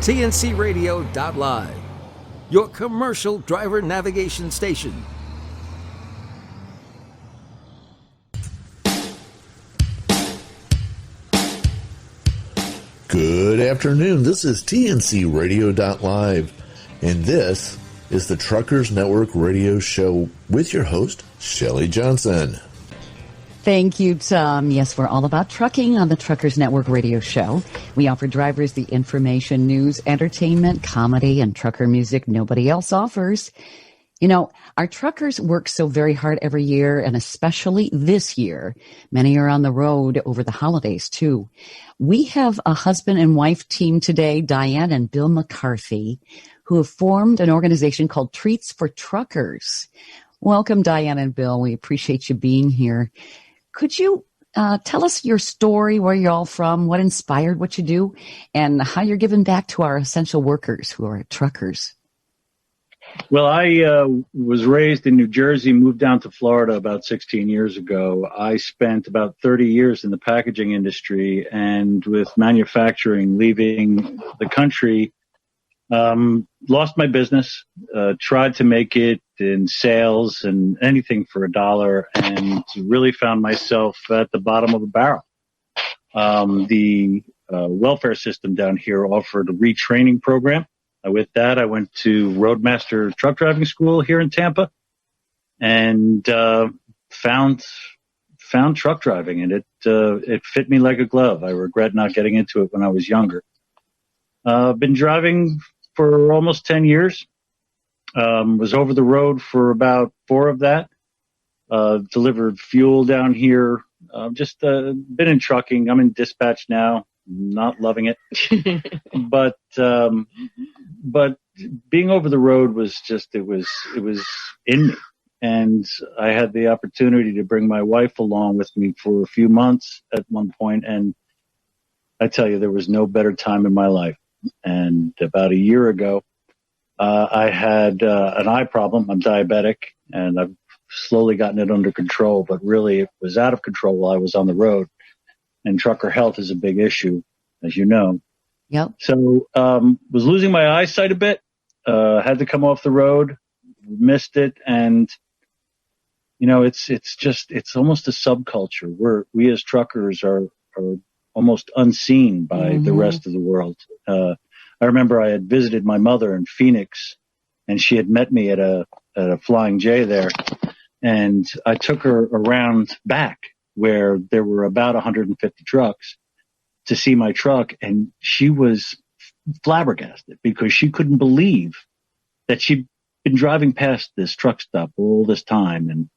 TNCRadio.LIVE, your commercial driver navigation station. Good afternoon. This is TNCRadio.LIVE, and this is the Truckers Network Radio Show with your host, Shelley Johnson. Thank you, Tom. Yes, we're all about trucking on the Truckers Network Radio Show. We offer drivers the information, news, entertainment, comedy, and trucker music nobody else offers. You know, our truckers work so very hard every year, and especially this year. Many are on the road over the holidays, too. We have a husband and wife team today, Dianne and Bill McCarthy, who have formed an organization called Treats for Truckers. Welcome, Dianne and Bill. We appreciate you being here. Could you tell us your story, where you're all from, what inspired what you do, and how you're giving back to our essential workers who are truckers? Well, I was raised in New Jersey, moved down to Florida about 16 years ago. I spent about 30 years in the packaging industry, and with manufacturing, leaving the country, lost my business, tried to make it in sales and anything for $1, and really found myself at the bottom of a barrel. The welfare system down here offered a retraining program. With that, I went to Roadmaster Truck Driving School here in Tampa, and found truck driving, and it fit me like a glove. I regret not getting into it when I was younger. Been driving for almost 10 years. Was over the road for about 4 of that. Delivered fuel down here. Just been in trucking. I'm in dispatch now. Not loving it, but being over the road was just, it was in me. And I had the opportunity to bring my wife along with me for a few months at one point. And I tell you, there was no better time in my life. And about a year ago, I had an eye problem. I'm diabetic, and I've slowly gotten it under control, but really it was out of control while I was on the road. And trucker health is a big issue, as you know. Yep. So, was losing my eyesight a bit, had to come off the road, missed it. And, you know, it's almost a subculture. We as truckers are almost unseen by the rest of the world. I remember I had visited my mother in Phoenix, and she had met me at a Flying J there. And I took her around back, where there were about 150 trucks, to see my truck. And she was flabbergasted because she couldn't believe that she'd been driving past this truck stop all this time and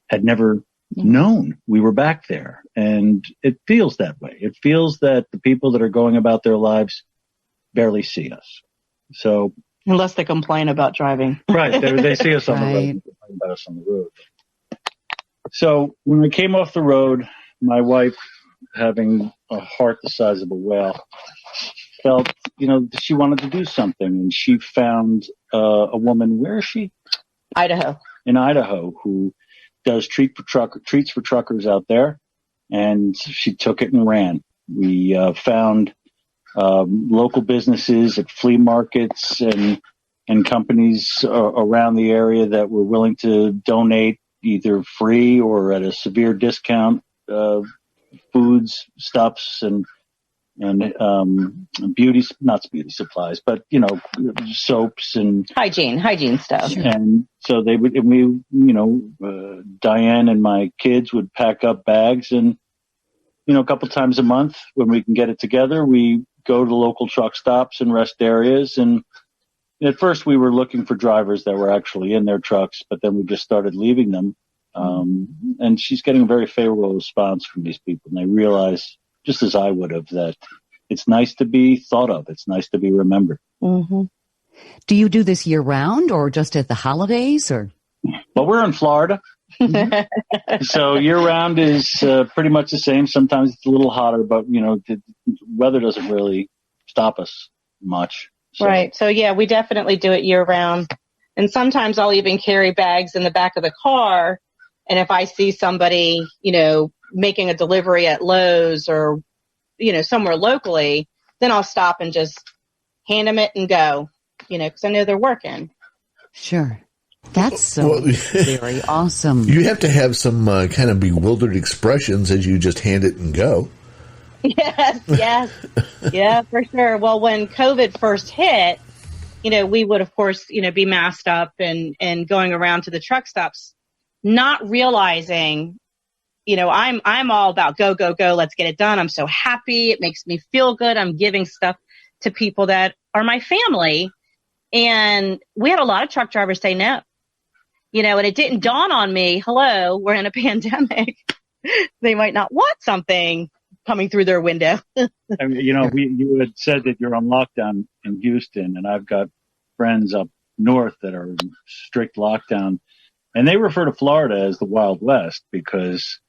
had never known we were back there. And it feels that way. It feels that the people that are going about their lives barely see us. So, unless they complain about driving. Right. They see us on the road. They complain about us on the road. So when I came off the road, my wife, having a heart the size of a whale, felt, you know, she wanted to do something. And she found a woman, where is she? Idaho. In Idaho, who does treats for truckers out there. And she took it and ran. We found local businesses at flea markets and companies around the area that were willing to donate either free or at a severe discount, foods, stuffs, and not beauty supplies, but, you know, soaps and hygiene stuff. And so Dianne and my kids would pack up bags, and, you know, a couple times a month when we can get it together, we go to local truck stops and rest areas. And at first we were looking for drivers that were actually in their trucks, but then we just started leaving them. And she's getting a very favorable response from these people. And they realize, just as I would have, that it's nice to be thought of. It's nice to be remembered. Mm-hmm. Do you do this year round or just at the holidays? Or? Well, we're in Florida. So year round is pretty much the same. Sometimes it's a little hotter, but, you know, the weather doesn't really stop us much. So. Right. So, yeah, we definitely do it year round. And sometimes I'll even carry bags in the back of the car. And if I see somebody, you know, making a delivery at Lowe's or, you know, somewhere locally, then I'll stop and just hand them it and go, because I know they're working. Sure. That's so very awesome. You have to have some kind of bewildered expressions as you just hand it and go. Yes. Yeah, for sure. Well, when COVID first hit, we would, of course, be masked up and going around to the truck stops, not realizing, I'm all about go, let's get it done. I'm so happy. It makes me feel good. I'm giving stuff to people that are my family. And we had a lot of truck drivers say no, and it didn't dawn on me, hello, we're in a pandemic. They might not want something coming through their window. I mean, you had said that you're on lockdown in Houston, and I've got friends up north that are in strict lockdown, and they refer to Florida as the Wild West because,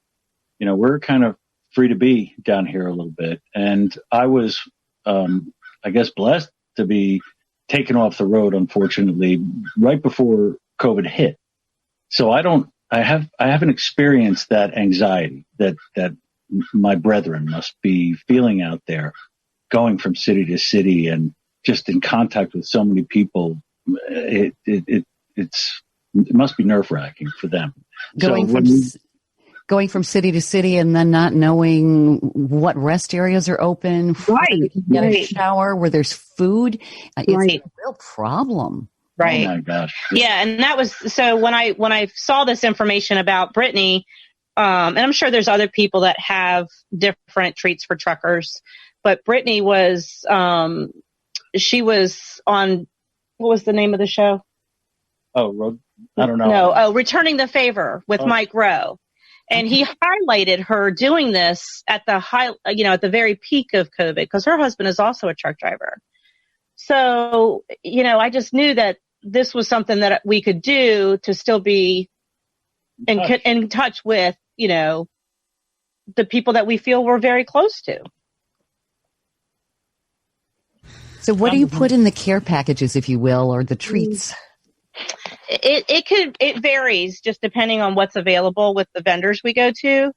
we're kind of free to be down here a little bit. And I was, I guess, blessed to be taken off the road, unfortunately, right before COVID hit. So I haven't experienced that anxiety that my brethren must be feeling out there, going from city to city and just in contact with so many people. It must be nerve wracking for them. Going from city to city and then not knowing what rest areas are open, where you can get a shower, where there's food. It's a real problem. Right. Oh my gosh. Yeah. And that was, so when I saw this information about Brittany, and I'm sure there's other people that have different treats for truckers, but Brittany was, she was on, what was the name of the show? Oh, I don't know. No. Returning the Favor with Mike Rowe. And he highlighted her doing this at the very peak of COVID, because her husband is also a truck driver. So, I just knew that this was something that we could do to still be in touch with, the people that we feel we're very close to. So what do you put in the care packages, if you will, or the treats? It varies just depending on what's available with the vendors we go to.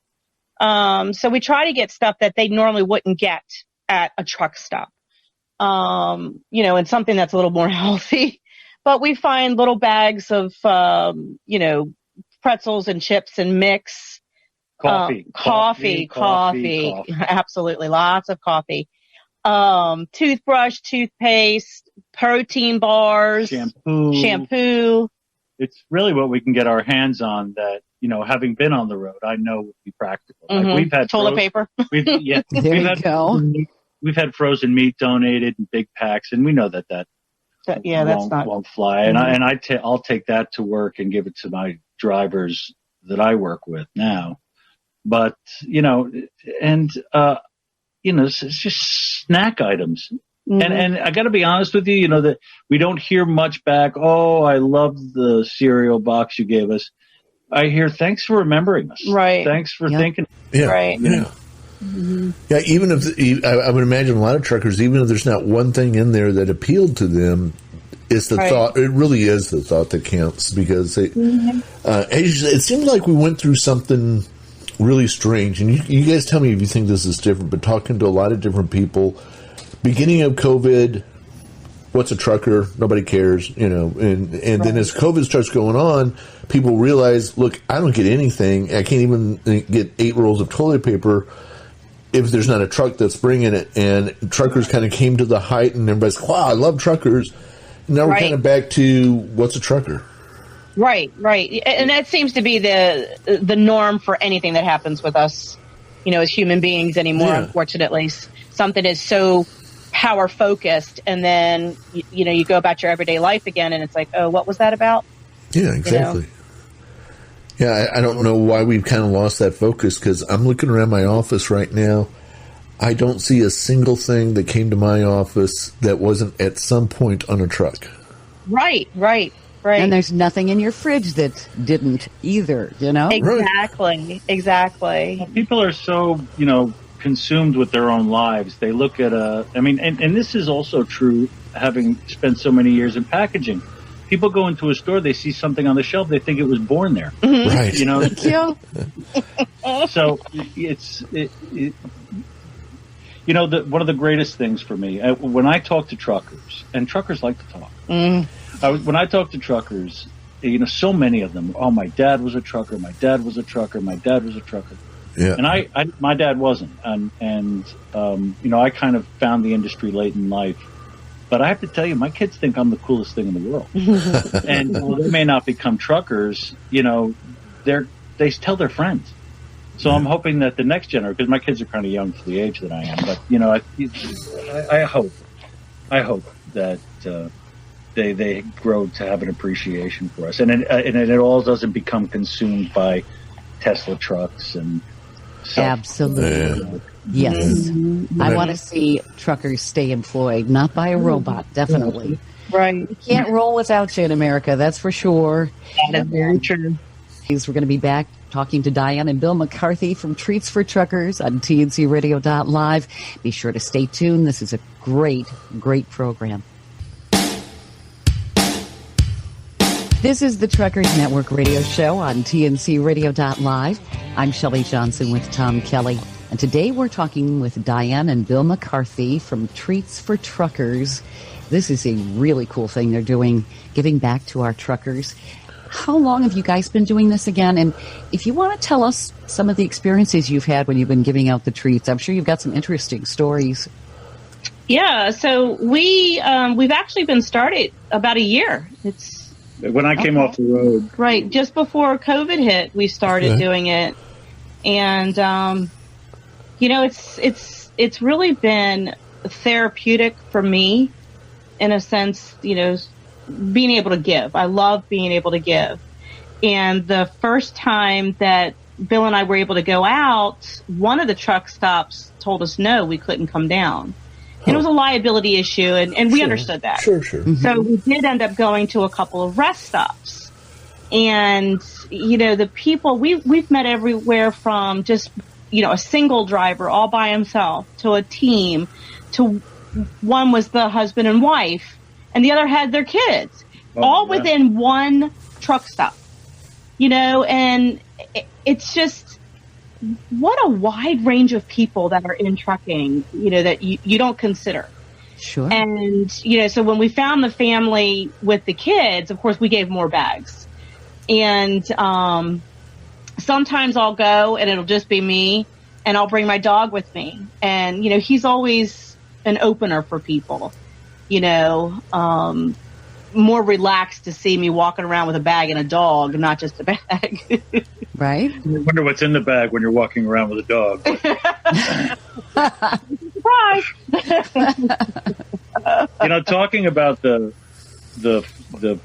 So we try to get stuff that they normally wouldn't get at a truck stop. And something that's a little more healthy, but we find little bags of, pretzels and chips and mix. Coffee. Absolutely. Lots of coffee. Toothbrush, toothpaste, protein bars, shampoo. It's really what we can get our hands on that, having been on the road, I know would be practical. Mm-hmm. Like we've had toilet paper. We've had frozen meat donated in big packs, and we know that won't fly. Mm-hmm. And I'll take that to work and give it to my drivers that I work with now. But, it's just snack items. Mm-hmm. And I got to be honest with you, that we don't hear much back. Oh, I love the cereal box you gave us. I hear, thanks for remembering us. Right. Thanks for thinking. Yeah. Right. Yeah. Mm-hmm. Yeah. Even if I would imagine a lot of truckers, even if there's not one thing in there that appealed to them, it's the thought. It really is the thought that counts, because it seems like we went through something really strange. And you guys tell me if you think this is different, but talking to a lot of different people, beginning of COVID, what's a trucker? Nobody cares, and then as COVID starts going on, people realize, look, I don't get anything. I can't even get 8 rolls of toilet paper if there's not a truck that's bringing it. And truckers kind of came to the height, and everybody's like, wow, I love truckers. Now we're kind of back to what's a trucker. Right. And that seems to be the norm for anything that happens with us, as human beings anymore, unfortunately. Something is so power focused, and then, you go about your everyday life again, and it's like, oh, what was that about? Yeah, exactly. Yeah, I don't know why we've kind of lost that focus, because I'm looking around my office right now. I don't see a single thing that came to my office that wasn't at some point on a truck. Right. And there's nothing in your fridge that didn't either, Exactly. Well, people are so, consumed with their own lives. They look at and this is also true, having spent so many years in packaging. People go into a store, they see something on the shelf, they think it was born there. Mm-hmm. Right. Thank you. So one of the greatest things for me, when I talk to truckers, and truckers like to talk, when I talk to truckers, so many of them, oh, my dad was a trucker, my dad was a trucker, my dad was a trucker. Yeah. And my dad wasn't. And I kind of found the industry late in life. But I have to tell you, my kids think I'm the coolest thing in the world. And while they may not become truckers, they tell their friends. So I'm hoping that the next generation, because my kids are kind of young for the age that I am, but I hope that they grow to have an appreciation for us, and it all doesn't become consumed by Tesla trucks and absolutely. Yes, I want to see truckers stay employed, not by a robot, definitely. Right, we can't roll without you in America, that's for sure. That is very true. We're going to be back talking to Dianne and Bill McCarthy from Treats for Truckers on TNCRadio.LIVE. Be sure to stay tuned. This is a great, great program. This is the Truckers Network radio show on TNCRadio.LIVE. I'm Shelley Johnson with Tom Kelly. And today we're talking with Dianne and Bill McCarthy from Treats for Truckers. This is a really cool thing they're doing, giving back to our truckers. How long have you guys been doing this again? And if you want to tell us some of the experiences you've had when you've been giving out the treats, I'm sure you've got some interesting stories. Yeah, so we've actually been started about a year. It's when I came off the road. Right, just before COVID hit, we started doing it. And it's really been therapeutic for me in a sense, being able to give. I love being able to give. And the first time that Bill and I were able to go out, one of the truck stops told us no, we couldn't come down. And it was a liability issue, and we understood that. Sure. Mm-hmm. So we did end up going to a couple of rest stops. And, the people, we've met everywhere from just, a single driver all by himself to a team, to one was the husband and wife, and the other had their kids, all within one truck stop, and it's just, what a wide range of people that are in trucking, that you don't consider. Sure. And, so when we found the family with the kids, of course, we gave more bags. And sometimes I'll go and it'll just be me, and I'll bring my dog with me. And, he's always an opener for people. More relaxed to see me walking around with a bag and a dog, not just a bag. Right? I wonder what's in the bag when you're walking around with a dog. Surprise! Talking about the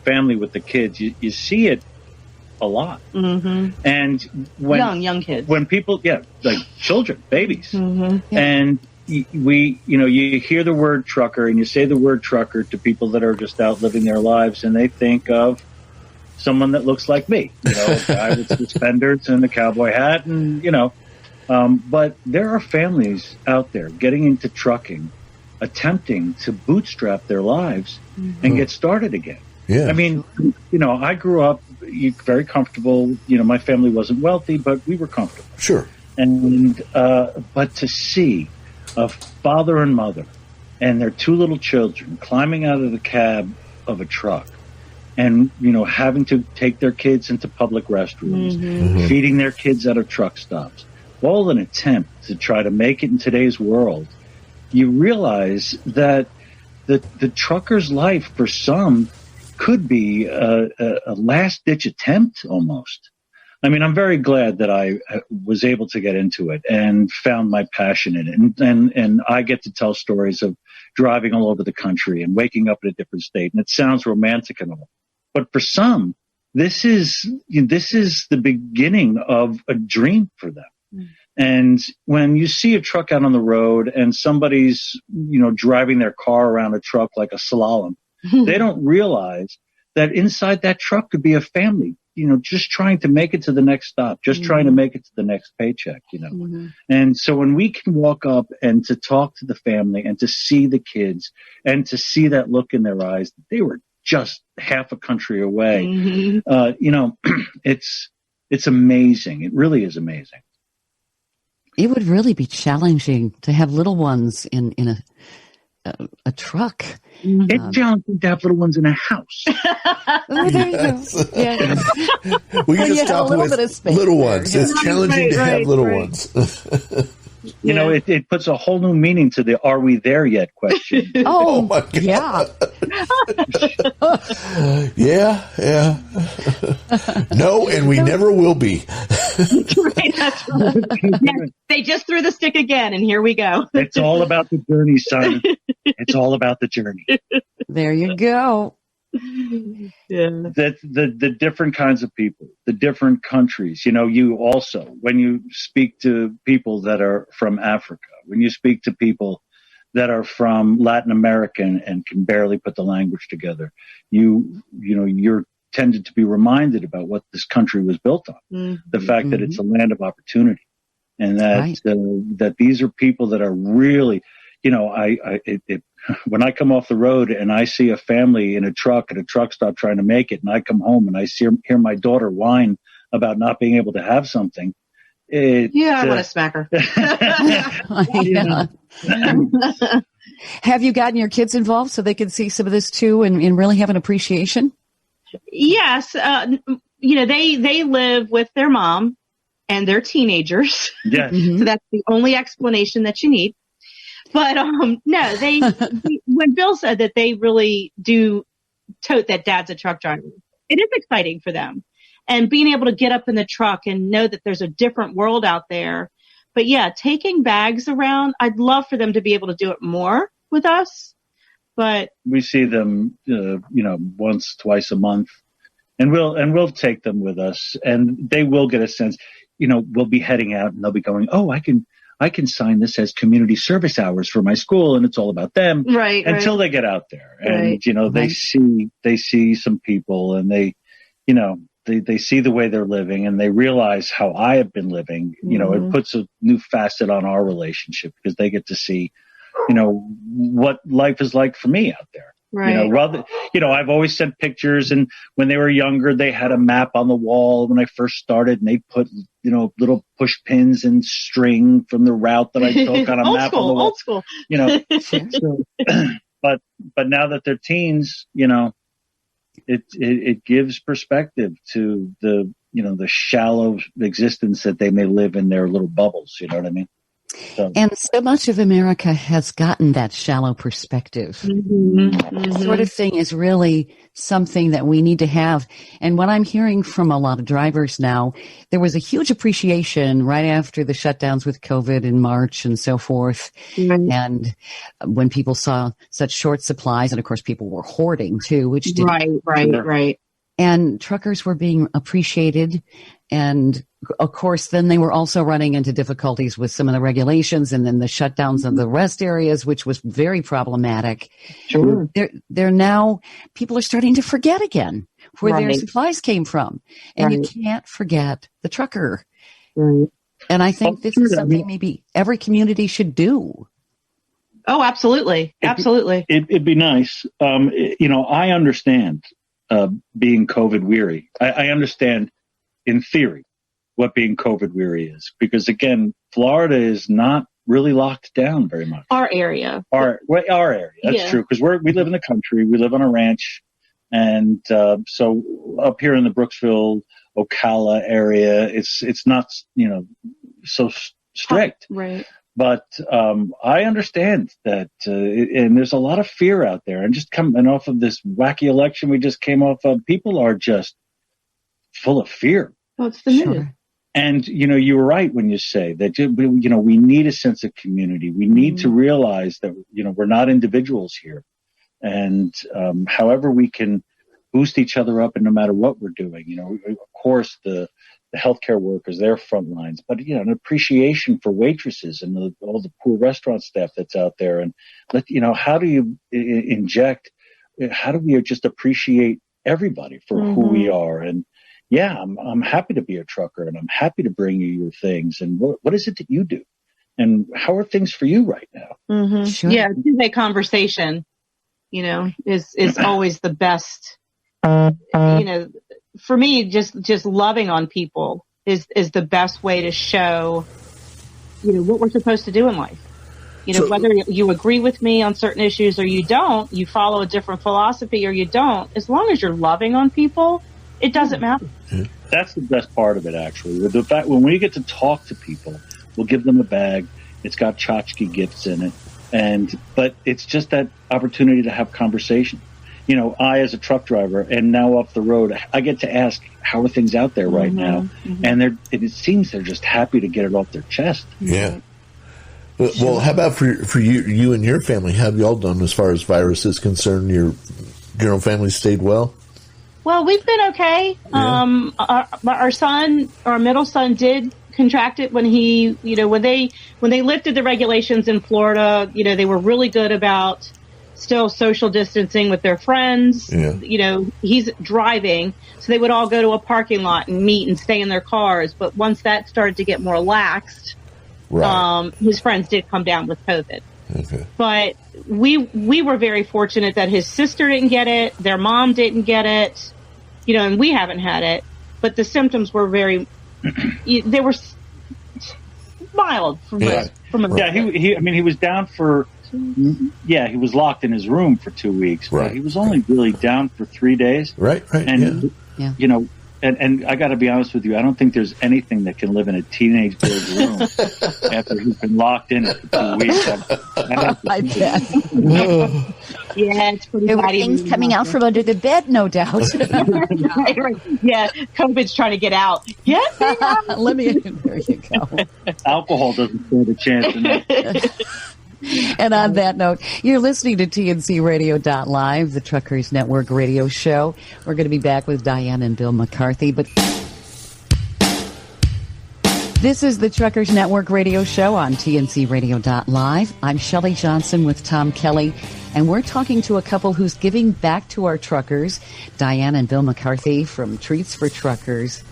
family with the kids, you see it a lot. Mm-hmm. And when young kids, when people, like children, babies, mm-hmm. and you hear the word trucker and you say the word trucker to people that are just out living their lives, and they think of someone that looks like me, a guy with suspenders and a cowboy hat, and but there are families out there getting into trucking, attempting to bootstrap their lives and get started again. Yeah. I mean, I grew up very comfortable. My family wasn't wealthy, but we were comfortable. Sure. And but to see a father and mother and their two little children climbing out of the cab of a truck and, having to take their kids into public restrooms, feeding their kids out of truck stops, all an attempt to try to make it in today's world, you realize that the trucker's life for some could be a last-ditch attempt almost. I mean, I'm very glad that I was able to get into it and found my passion in it. And I get to tell stories of driving all over the country and waking up in a different state. And it sounds romantic and all. But for some, this is the beginning of a dream for them. Mm. And when you see a truck out on the road and somebody's, driving their car around a truck like a slalom, they don't realize that inside that truck could be a family, just trying to make it to the next stop, just trying to make it to the next paycheck, And so when we can walk up and to talk to the family and to see the kids and to see that look in their eyes, they were just half a country away. It's amazing. It really is amazing. It would really be challenging to have little ones in a truck. It's challenging to have little ones in a house. Oh, there you go. Yeah. We can just have a stop little with bit of space little there. ones. It's challenging to have little ones. You know, it puts a whole new meaning to the "Are we there yet?" question. Oh my God. Yeah. Yeah. No, and we never will be. That's right. Yes, they just threw the stick again, and here we go. It's all about the journey, son. It's all about the journey. There you go. Yeah. That the different kinds of people, the different countries. You know, you also, when you speak to people that are from Africa, when you speak to people that are from Latin America and can barely put the language together, you're tended to be reminded about what this country was built on. Mm-hmm. The fact that it's a land of opportunity, and that that these are people that are really, you know, when I come off the road and I see a family in a truck at a truck stop trying to make it, and I come home and I hear my daughter whine about not being able to have something. I want to smack her. Have you gotten your kids involved so they can see some of this too and really have an appreciation? Yes. You know, they live with their mom and their teenagers. Yes. So that's the only explanation that you need. But no, when Bill said that they really do tote that dad's a truck driver, it is exciting for them. And being able to get up in the truck and know that there's a different world out there. But yeah, taking bags around, I'd love for them to be able to do it more with us. But we see them, once, twice a month, and we'll take them with us, and they will get a sense. You know, we'll be heading out, and they'll be going, "Oh, I can sign this as community service hours for my school," and it's all about them, right? Until they get out there, and they see some people, and they see the way they're living, and they realize how I have been living. Mm-hmm. You know, it puts a new facet on our relationship because they get to see, what life is like for me out there. Right. I've always sent pictures, and when they were younger, they had a map on the wall when I first started, and they put, little push pins and string from the route that I took on a map on the wall. Old school. But now that they're teens, it gives perspective to the shallow existence that they may live in their little bubbles. You know what I mean? And so much of America has gotten that shallow perspective. Mm-hmm. This sort of thing is really something that we need to have. And what I'm hearing from a lot of drivers now, there was a huge appreciation right after the shutdowns with COVID in March and so forth. Mm-hmm. And when people saw such short supplies, and of course people were hoarding too, which did right. And truckers were being appreciated. And of course, then they were also running into difficulties with some of the regulations and then the shutdowns of the rest areas, which was very problematic. Sure. They're now, people are starting to forget again where their supplies came from. And you can't forget the trucker. Right. And I think this is something maybe every community should do. Oh, absolutely. Absolutely. It'd be nice. I understand being COVID weary. I understand in theory what being COVID weary is, because again, Florida is not really locked down very much. Our area. Our area. That's true. Because we live in the country. We live on a ranch. And so up here in the Brooksville, Ocala area, it's not, so strict. Right. But I understand that, and there's a lot of fear out there. And just coming off of this wacky election we just came off of, people are just full of fear. Well, it's the news. And, you were right when you say that, we need a sense of community. We need to realize that, we're not individuals here. And however we can boost each other up, and no matter what we're doing, of course, the healthcare workers, their front lines, but, an appreciation for waitresses and all the poor restaurant staff that's out there. And, how do you how do we just appreciate everybody for who we are? And I'm happy to be a trucker, and I'm happy to bring you your things. And what is it that you do? And how are things for you right now? Mm-hmm. Sure. Yeah, two-way conversation, is always the best. For me, just loving on people is the best way to show what we're supposed to do in life. Whether you agree with me on certain issues or you don't, you follow a different philosophy or you don't, as long as you're loving on people, it doesn't matter. That's the best part of it, actually. The fact when we get to talk to people, we'll give them a bag. It's got tchotchke gifts in it, but it's just that opportunity to have conversation. I, as a truck driver, and now up the road, I get to ask, how are things out there right now? And it seems they're just happy to get it off their chest. Yeah. Well, how about for you and your family? How have you all done as far as virus is concerned? Your own family stayed well? Well, we've been okay. Yeah. Our middle son did contract it when when they lifted the regulations in Florida, they were really good about still social distancing with their friends. Yeah. He's driving, so they would all go to a parking lot and meet and stay in their cars. But once that started to get more laxed, right. His friends did come down with COVID. Okay. But we were very fortunate that his sister didn't get it, their mom didn't get it, and we haven't had it. But the symptoms were they were mild from a he was down for. Yeah, he was locked in his room for 2 weeks. Right. But he was only really down for 3 days. Right. And, and I got to be honest with you, I don't think there's anything that can live in a teenage boy's room after he's been locked in it for 2 weeks. I bet. Yeah, it's pretty. There were things coming out from under the bed, no doubt. Right. Yeah, COVID's trying to get out. Yeah, there you go. Alcohol doesn't stand a chance in that. And on that note, you're listening to TNCRadio.LIVE, the Truckers Network radio show. We're going to be back with Dianne and Bill McCarthy. But this is the Truckers Network radio show on TNCRadio.LIVE. I'm Shelley Johnson with Tom Kelly, and we're talking to a couple who's giving back to our truckers, Dianne and Bill McCarthy from Treats for Truckers.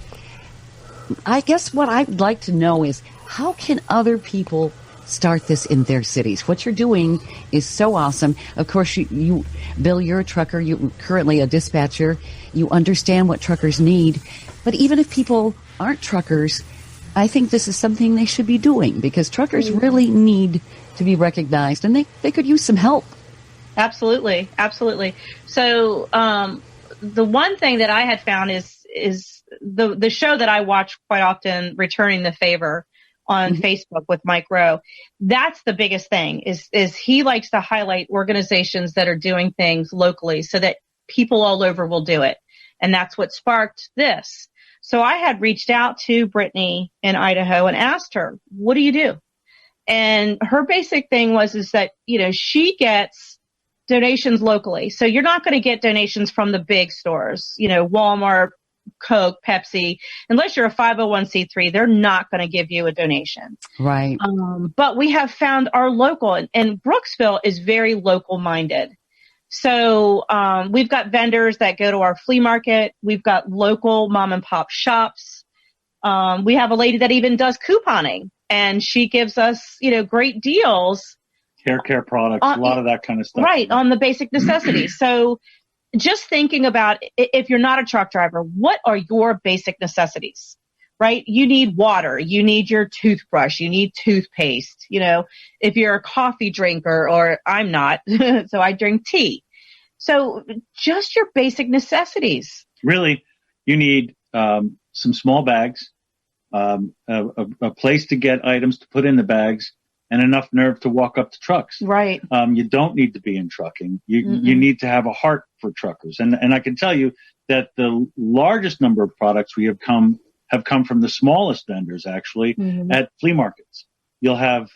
I guess what I'd like to know is, how can other people start this in their cities? What you're doing is so awesome. Of course, you Bill, you're a trucker. You're currently a dispatcher. You understand what truckers need. But even if people aren't truckers, I think this is something they should be doing, because truckers really need to be recognized, and they could use some help. Absolutely. So the one thing that I had found is the show that I watch quite often, Returning the Favor, on Facebook with Mike Rowe. That's the biggest thing is he likes to highlight organizations that are doing things locally so that people all over will do it. And that's what sparked this. So I had reached out to Brittany in Idaho and asked her, what do you do? And her basic thing was that, she gets donations locally. So you're not going to get donations from the big stores, Walmart, Coke, Pepsi, unless you're a 501c3, they're not going to give you a donation. Right. But we have found our local, and Brooksville is very local minded. So we've got vendors that go to our flea market. We've got local mom and pop shops. We have a lady that even does couponing, and she gives us, great deals. Hair care products, a lot of that kind of stuff. Right, on the basic necessities. So just thinking about, if you're not a truck driver, what are your basic necessities, right? You need water. You need your toothbrush. You need toothpaste. If you're a coffee drinker, or I'm not, so I drink tea. So just your basic necessities. Really, you need some small bags, a place to get items to put in the bags, and enough nerve to walk up to trucks. Right. You don't need to be in trucking. You need to have a heart for truckers. And I can tell you that the largest number of products we have come from the smallest vendors, actually, at flea markets. You'll have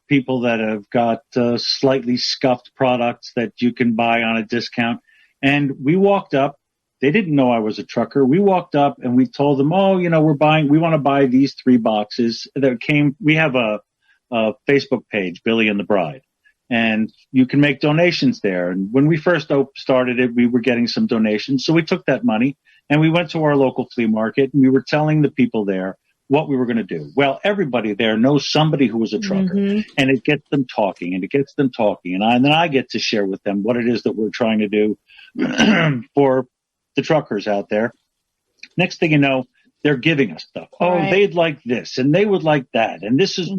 people that have got slightly scuffed products that you can buy on a discount. And we walked up. They didn't know I was a trucker. We walked up and we told them, we want to buy these 3 boxes that came. We have a Facebook page, Billy and the Bride, and you can make donations there. And when we first started it, we were getting some donations. So we took that money and we went to our local flea market, and we were telling the people there what we were going to do. Well, everybody there knows somebody who was a trucker, and it gets them talking, and then I get to share with them what it is that we're trying to do for the truckers out there. Next thing you know, they're giving us stuff. Oh, they'd like this and they would like that. And this is,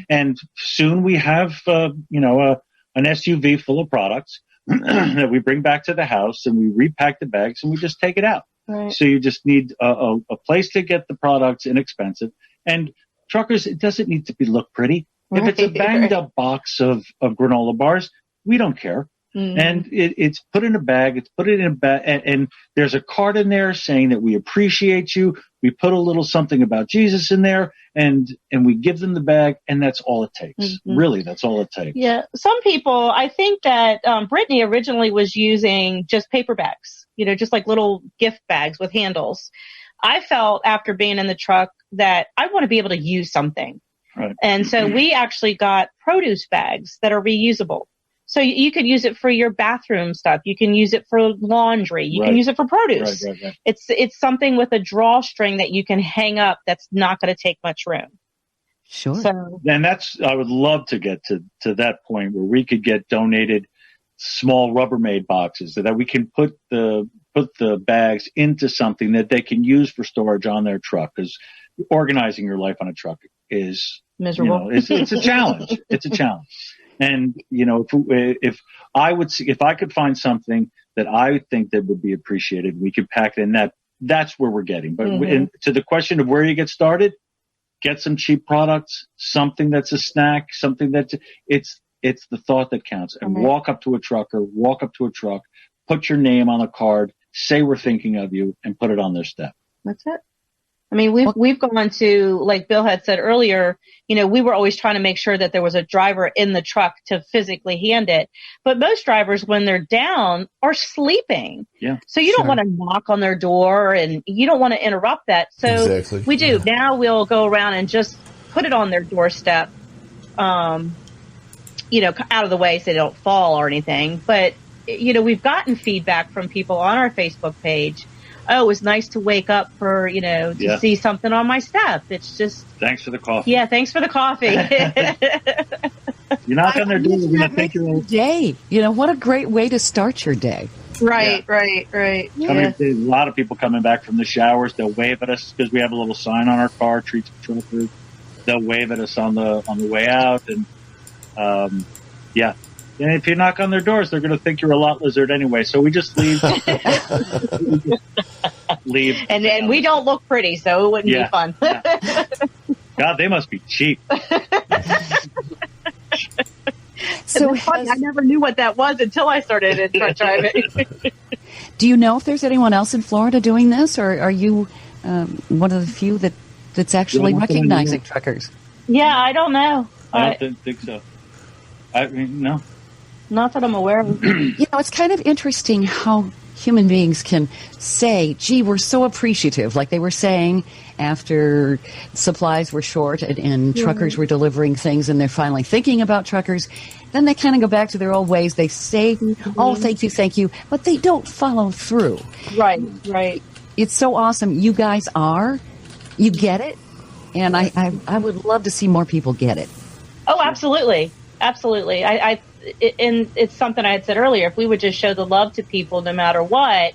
and soon we have, an SUV full of products that we bring back to the house and we repack the bags and we just take it out. Right. So you just need a place to get the products inexpensive. And truckers, it doesn't need to look pretty. If it's a banged up box of granola bars, we don't care. Mm-hmm. And it's put in a bag. It's put it in a bag, and there's a card in there saying that we appreciate you. We put a little something about Jesus in there, and we give them the bag, and that's all it takes. Mm-hmm. Really, that's all it takes. Yeah, some people. I think that Brittany originally was using just paper bags, just like little gift bags with handles. I felt after being in the truck that I want to be able to use something, right. And so we actually got produce bags that are reusable. So you could use it for your bathroom stuff. You can use it for laundry. You can use it for produce. Right. It's something with a drawstring that you can hang up that's not going to take much room. Sure. So, and I would love to get to that point where we could get donated small Rubbermaid boxes so that we can put the bags into something that they can use for storage on their truck. Because organizing your life on a truck is miserable. It's a challenge. It's a challenge. And, if I could find something that I think that would be appreciated, we could pack it in that's where we're getting. But to the question of where you get started, get some cheap products, something that's a snack, something that's, it's the thought that counts. And walk up to a truck, put your name on a card, say we're thinking of you, and put it on their step. That's it. I mean, we've gone to, like Bill had said earlier, we were always trying to make sure that there was a driver in the truck to physically hand it. But most drivers, when they're down, are sleeping. Yeah. So you don't want to knock on their door and you don't want to interrupt that. So we do. Yeah. Now we'll go around and just put it on their doorstep, out of the way so they don't fall or anything. But, we've gotten feedback from people on our Facebook page. Oh, it was nice to wake up for, to see something on my step. It's just. Thanks for the coffee. Yeah, thanks for the coffee. You knock on their door, they're going to think you're. Day. What a great way to start your day. Right. Yeah. A lot of people coming back from the showers, they'll wave at us because we have a little sign on our car, treats for truckers. They'll wave at us on the way out. And, And if you knock on their doors, they're going to think you're a lot lizard anyway. So we just leave. And we don't look pretty, so it wouldn't be fun. God, they must be cheap. So I never knew what that was until I started in truck driving. Do you know if there's anyone else in Florida doing this, or are you one of the few that's actually recognizing truckers? Yeah, I don't know. I don't think so. I mean, no. Not that I'm aware of. It's kind of interesting how human beings can say, gee, we're so appreciative, like they were saying after supplies were short and truckers were delivering things and they're finally thinking about truckers. Then they kind of go back to their old ways. They say, oh, thank you, but they don't follow through. Right. It's so awesome. You guys you get it, and I would love to see more people get it. Oh, absolutely. And it's something I had said earlier. If we would just show the love to people, no matter what,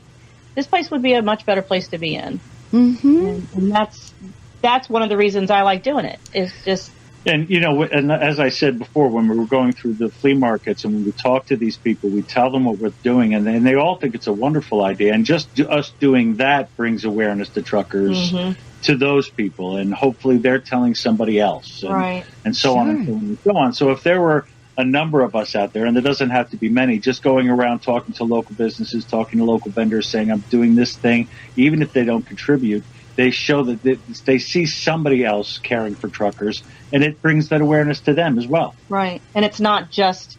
this place would be a much better place to be in. Mm-hmm. And that's one of the reasons I like doing it. It's just. And and as I said before, when we were going through the flea markets and when we talk to these people, we tell them what we're doing, and they all think it's a wonderful idea. And just us doing that brings awareness to truckers. To those people, and hopefully they're telling somebody else, and so on and so on. So if there were a number of us out there, and there doesn't have to be many, just going around talking to local businesses, talking to local vendors, saying, I'm doing this thing, even if they don't contribute, they show that they see somebody else caring for truckers, and it brings that awareness to them as well. Right. And it's not just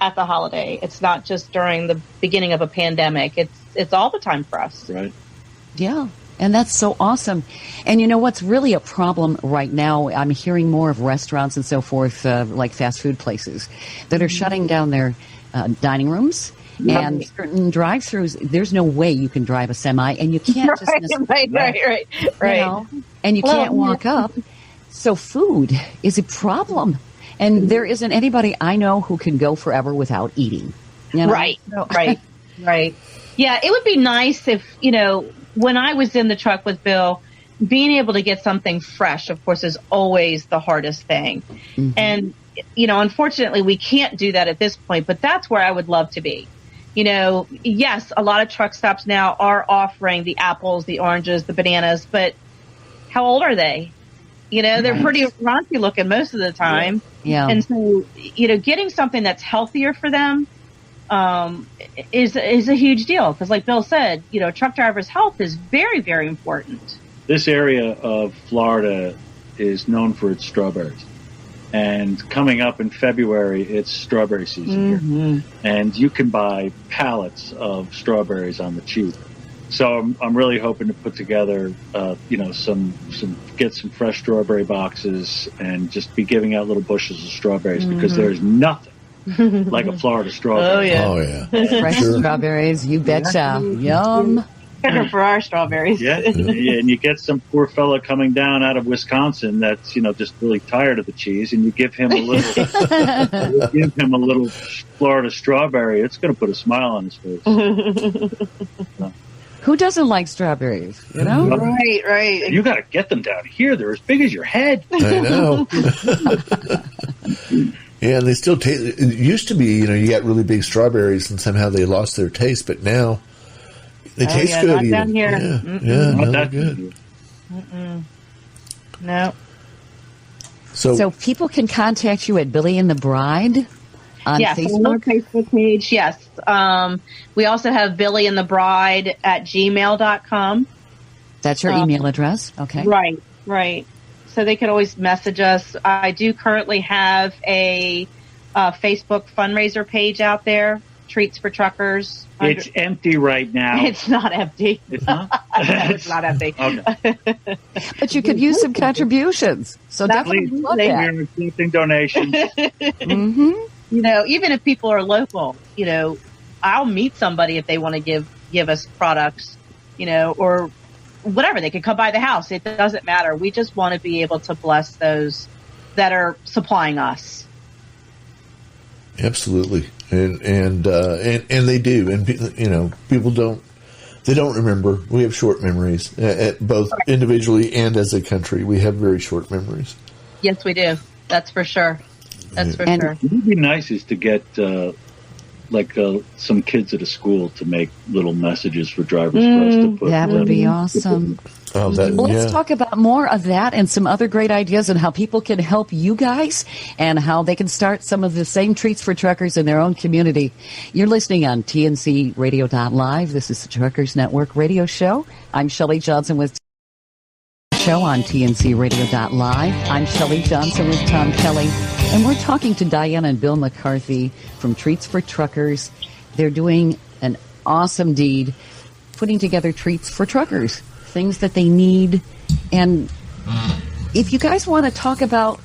at the holiday. It's not just during the beginning of a pandemic. It's all the time for us. Right. Yeah. And that's so awesome. And what's really a problem right now, I'm hearing more of restaurants and so forth, like fast food places, that are shutting down their dining rooms and certain drive-throughs. There's no way you can drive a semi, and you can't just right. And you can't walk up. So food is a problem. And there isn't anybody I know who can go forever without eating. Right. Yeah, it would be nice if, when I was in the truck with Bill, being able to get something fresh, of course, is always the hardest thing. Mm-hmm. And, unfortunately, we can't do that at this point, but that's where I would love to be. Yes, a lot of truck stops now are offering the apples, the oranges, the bananas, but how old are they? They're pretty raunchy looking most of the time. Yeah. And so, getting something that's healthier for them is a huge deal. Because like Bill said, truck drivers' health is very, very important. This area of Florida is known for its strawberries. And coming up in February, it's strawberry season here. And you can buy pallets of strawberries on the cheap. So I'm really hoping to put together, get some fresh strawberry boxes and just be giving out little bushels of strawberries because there's nothing like a Florida strawberry. Oh, yeah. Fresh strawberries, you betcha. Yum. For our strawberries. Yeah, and you get some poor fella coming down out of Wisconsin that's just really tired of the cheese, and you give him a little Florida strawberry. It's going to put a smile on his face. Who doesn't like strawberries? Right. You got to get them down here. They're as big as your head. I know. Yeah, and they still taste. It used to be, you got really big strawberries, and somehow they lost their taste, but now. They taste good. Not down here. Not that good. No. So people can contact you at Billy and the Bride on Facebook? On our Facebook page, yes. We also have Billy and the Bride at gmail.com. That's your email address? Okay. Right. So they could always message us. I do currently have a Facebook fundraiser page out there, Treats for Truckers. It's empty right now. It's not empty. It's not? It's not empty. Okay. But you could use some contributions. So definitely love that. We're accepting donations. Even if people are local, I'll meet somebody if they want to give us products, or whatever. They could come by the house. It doesn't matter. We just want to be able to bless those that are supplying us. Absolutely. And they do, and people don't remember. We have short memories, both individually and as a country. We have very short memories. Yes, we do. That's for sure. That's for sure. What would be nice is to get some kids at a school to make little messages for drivers for us to put. That would be awesome. Let's talk about more of that and some other great ideas and how people can help you guys and how they can start some of the same treats for truckers in their own community. You're listening on TNCRadio.LIVE. This is the Truckers Network radio show. I'm Shelley Johnson with show on TNCRadio.LIVE. I'm Shelley Johnson with Tom Kelly, and we're talking to Dianne and Bill McCarthy from Treats for Truckers. They're doing an awesome deed, putting together treats for truckers, things that they need. And if you guys want to talk about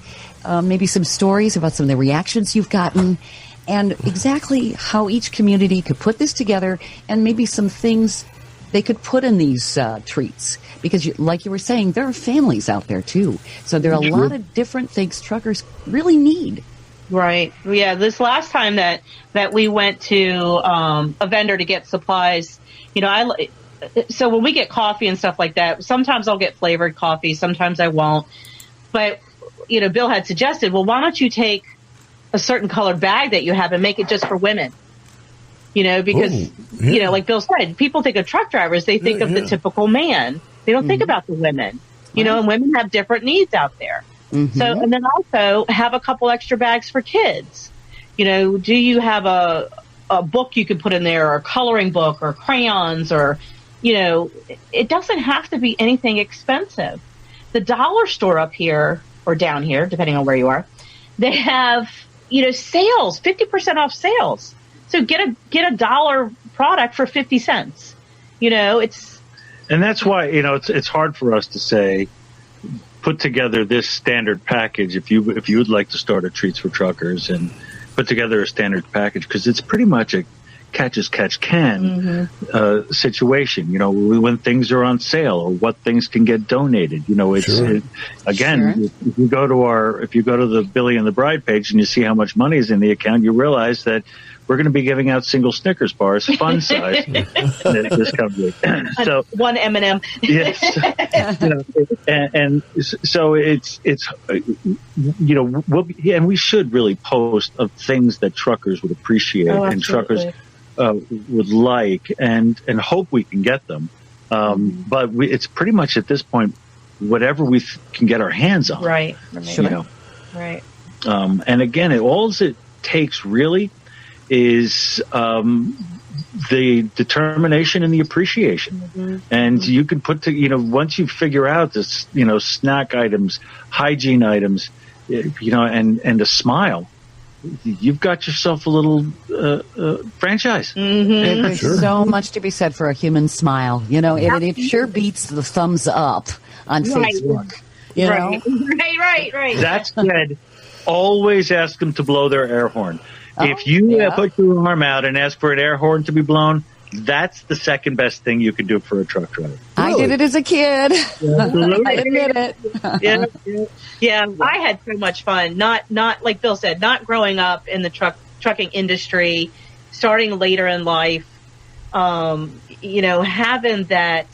maybe some stories about some of the reactions you've gotten and exactly how each community could put this together and maybe some things they could put in these treats. Because like you were saying, there are families out there too. So there are a lot of different things truckers really need. Right. Yeah. This last time that we went to a vendor to get supplies, so when we get coffee and stuff like that, sometimes I'll get flavored coffee, sometimes I won't. But, Bill had suggested, well, why don't you take a certain colored bag that you have and make it just for women? Because, like Bill said, people think of truck drivers, they think of the typical man. They don't think about the women, and women have different needs out there. So, and then also have a couple extra bags for kids. Do you have a book you can put in there, or a coloring book, or crayons, or, it doesn't have to be anything expensive. The dollar store up here, or down here, depending on where you are, they have, sales, 50% off sales. So get a dollar product for 50 cents. And that's why, it's hard for us to say, put together this standard package if you would like to start a Treats for Truckers and put together a standard package, because it's pretty much a catch as catch can situation. When things are on sale or what things can get donated. If you go to the Billy and the Bride page and you see how much money is in the account, you realize that we're going to be giving out single Snickers bars, fun size, this coming week. So one M&M. Yes, and so it's and we should really post of things that truckers would appreciate and truckers would like, and hope we can get them. But it's pretty much at this point whatever we can get our hands on. Right. Sure. Right. And again, all it takes really is the determination and the appreciation. And you can put once you figure out this, snack items, hygiene items, and a smile, you've got yourself a little franchise. There's so much to be said for a human smile. It sure beats the thumbs up on Facebook. Right. That said, always ask them to blow their air horn. If you put your arm out and ask for an air horn to be blown, that's the second best thing you can do for a truck driver. I did it as a kid. I admit it. Yeah. I had so much fun. Not like Bill said, not growing up in the trucking industry, starting later in life. Having that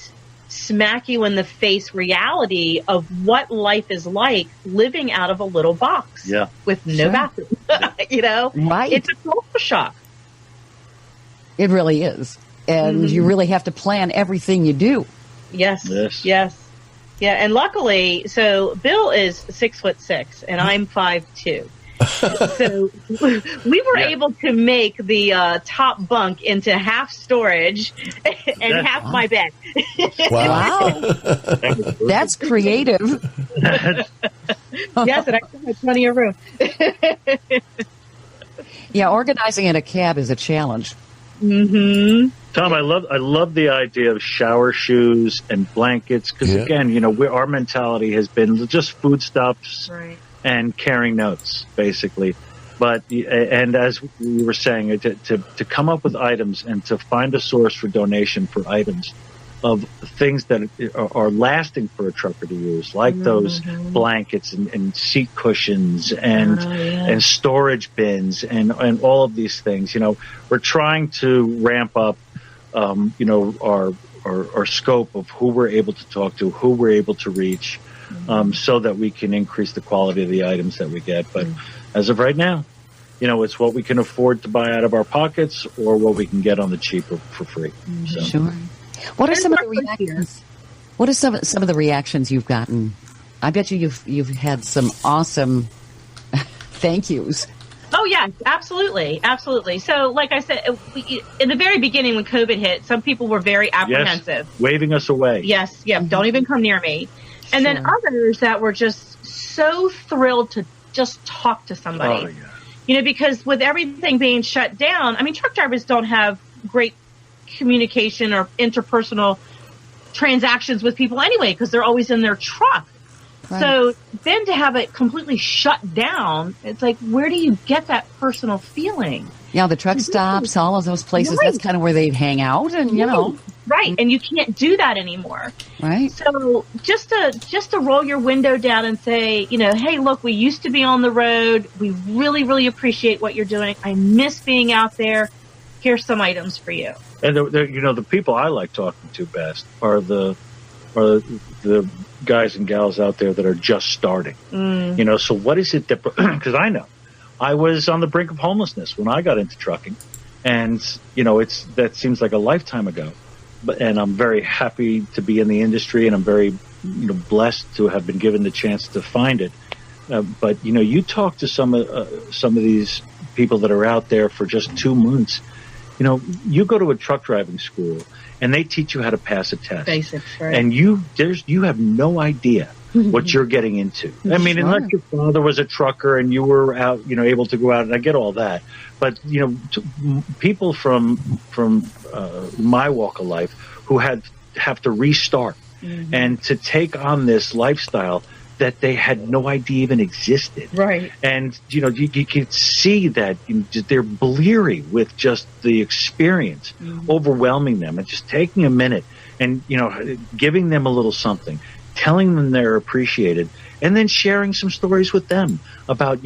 smack you in the face reality of what life is like living out of a little box with no bathroom. Right. It's a culture shock. It really is. And you really have to plan everything you do. Yes. Yeah. And luckily, so Bill is 6'6" and I'm 5'2". So we were able to make the top bunk into half storage and half my bed. Wow. That's creative. Yes, and I still have plenty of room. Yeah, organizing in a cab is a challenge. Tom, I love the idea of shower shoes and blankets because again, our mentality has been just foodstuffs and carrying notes, basically. But and as we were saying, to come up with items and to find a source for donation for items of things that are lasting for a trucker to use, like those blankets and seat cushions and storage bins and all of these things. We're trying to ramp up, our scope of who we're able to talk to, who we're able to reach, so that we can increase the quality of the items that we get. But as of right now, it's what we can afford to buy out of our pockets or what we can get on the cheap for free. So. Sure. What are some of the reactions? What are some of the reactions you've gotten? I bet you've had some awesome thank yous. Oh yeah, absolutely. So, like I said, in the very beginning when COVID hit, some people were very apprehensive, waving us away. Yes, don't even come near me. And then others that were just so thrilled to just talk to somebody. Oh, yeah. Because with everything being shut down, truck drivers don't have great communication or interpersonal transactions with people anyway because they're always in their truck. Right. So then to have it completely shut down, it's like, where do you get that personal feeling? Yeah, the truck stops, all of those places, that's kind of where they'd hang out and, Right, and you can't do that anymore. Right. So just to roll your window down and say, hey, look, we used to be on the road. We really, really appreciate what you're doing. I miss being out there. Here's some items for you. And the people I like talking to best are the guys and gals out there that are just starting. So what is it that? Because I know I was on the brink of homelessness when I got into trucking, and that seems like a lifetime ago. And I'm very happy to be in the industry, and I'm very blessed to have been given the chance to find it. But you talk to some of these people that are out there for just 2 months. You go to a truck driving school and they teach you how to pass a test. Basics, right. And you have no idea what you're getting into. Unless your father was a trucker and you were out, able to go out, and I get all that. But, people from my walk of life who have to restart and to take on this lifestyle that they had no idea even existed. Right. And, you can see that they're bleary with just the experience overwhelming them, and just taking a minute and, giving them a little something, telling them they're appreciated, and then sharing some stories with them about,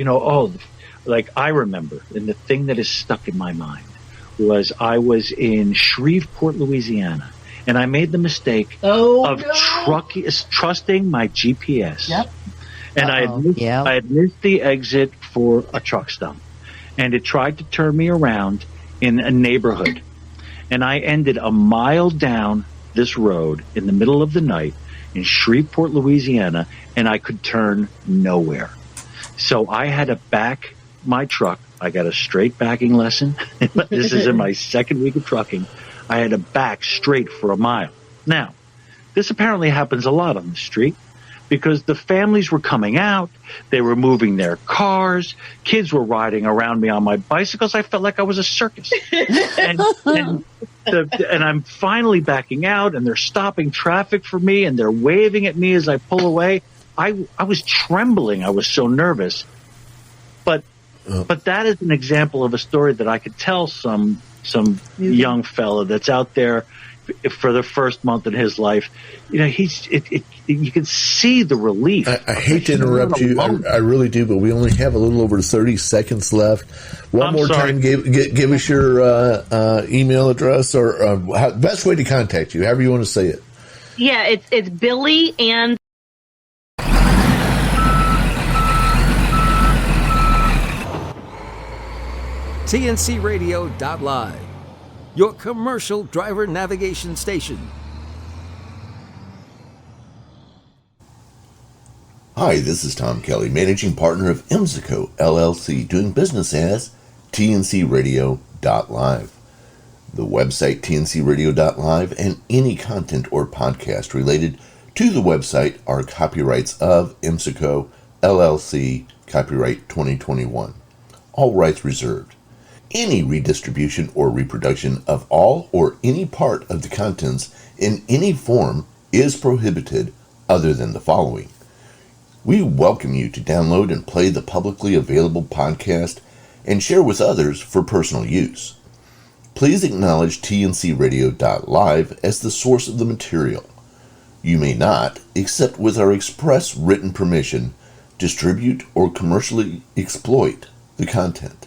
like I remember, and the thing that is stuck in my mind was I was in Shreveport, Louisiana, and I made the mistake of trusting my GPS. Yep. And I had missed the exit for a truck stop, and it tried to turn me around in a neighborhood. And I ended a mile down this road in the middle of the night in Shreveport, Louisiana, and I could turn nowhere. So I had to back my truck. I got a straight backing lesson. This is in my second week of trucking. I had to back straight for a mile. Now, this apparently happens a lot on the street because the families were coming out. They were moving their cars. Kids were riding around me on my bicycles. I felt like I was a circus. And I'm finally backing out, and they're stopping traffic for me, and they're waving at me as I pull away. I was trembling. I was so nervous. But that is an example of a story that I could tell some young fella that's out there for the first month in his life. You know, you can see the relief. I hate to interrupt you. I really do, but we only have a little over 30 seconds left. One more time, give us your email address or best way to contact you, however you want to say it. Yeah, it's Billy and TNCRadio.LIVE, your commercial driver navigation station. Hi, this is Tom Kelly, managing partner of IMSICO LLC, doing business as TNCRadio.LIVE. The website TNCRadio.LIVE and any content or podcast related to the website are copyrights of IMSICO LLC, copyright 2021. All rights reserved. Any redistribution or reproduction of all or any part of the contents in any form is prohibited other than the following. We welcome you to download and play the publicly available podcast and share with others for personal use. Please acknowledge TNCRadio.LIVE as the source of the material. You may not, except with our express written permission, distribute or commercially exploit the content.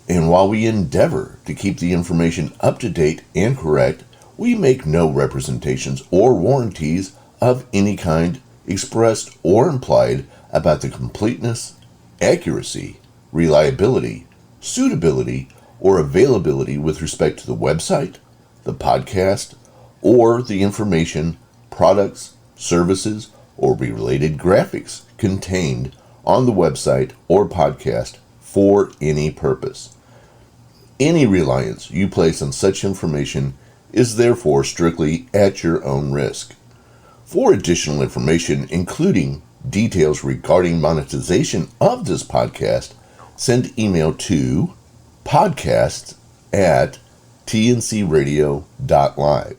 And while we endeavor to keep the information up to date and correct, we make no representations or warranties of any kind expressed or implied about the completeness, accuracy, reliability, suitability, or availability with respect to the website, the podcast, or the information, products, services, or related graphics contained on the website or podcast for any purpose. Any reliance you place on such information is therefore strictly at your own risk. For additional information, including details regarding monetization of this podcast, send email to podcasts@tncradio.live.